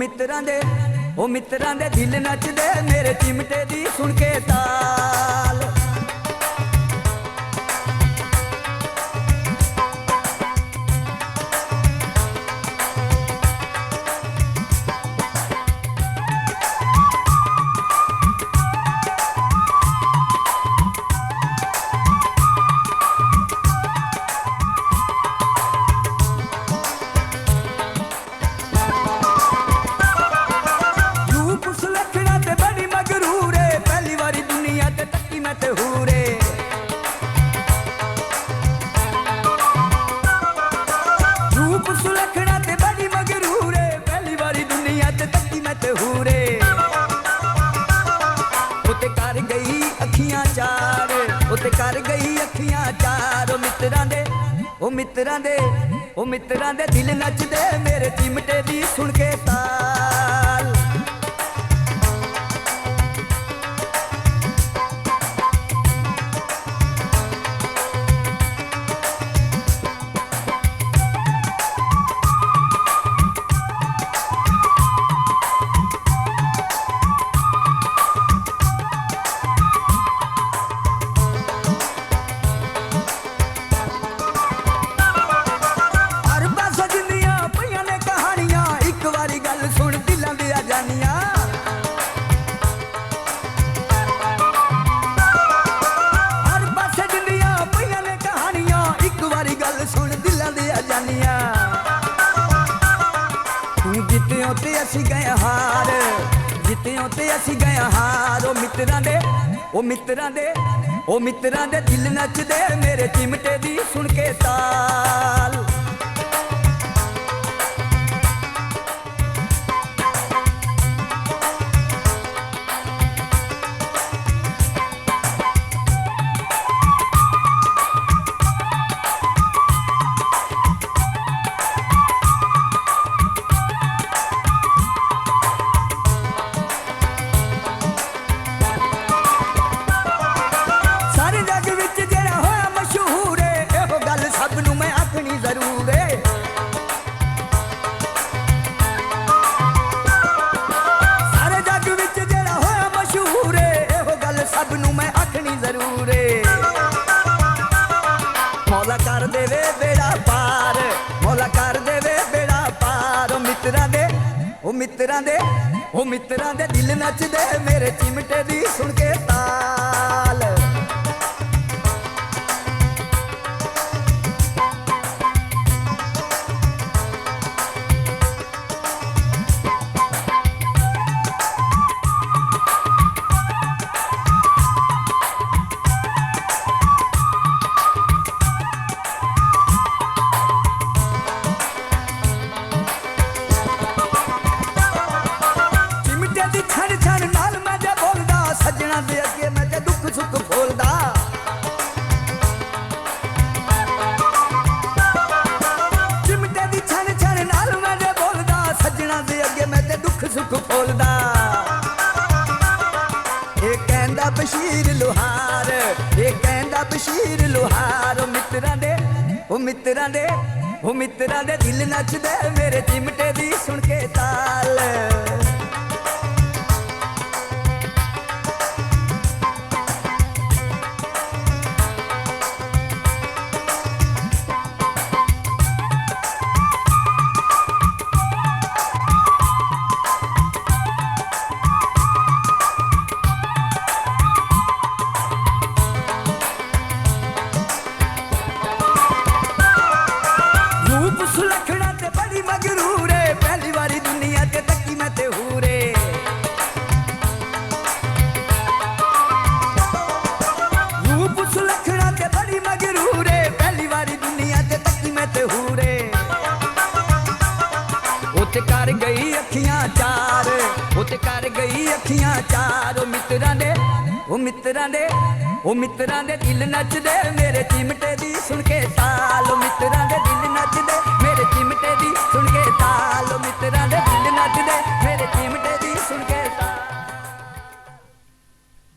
मित्रां दे दिल नचदे मेरे चिमटे दी सुन के ताल। कर गई अखियां चार मित्रां दे दिल नचदे मेरे चिमटे दी सुन के ताल। जितियों ते असी गए हार ओ मित्रां दे दिल नचदे मेरे चिमटे दी सुन के ताल। मौला कर देवे बेड़ा पार, मौला कर देवे बेड़ा पार। ओ मित्रां दे दिल नचदे मेरे चिमटे दी सुन के ताल। बशीर लोहार, ये कहंदा बशीर लोहार। ओ मित्रां दे दिल नचदे मेरे चिमटे दी सुन के ताल। कर गई अखियां चार, कर गई अखियां चार। ओ मित्रां दे दिल नचदे मेरे चिमटे दी सुन के ताल।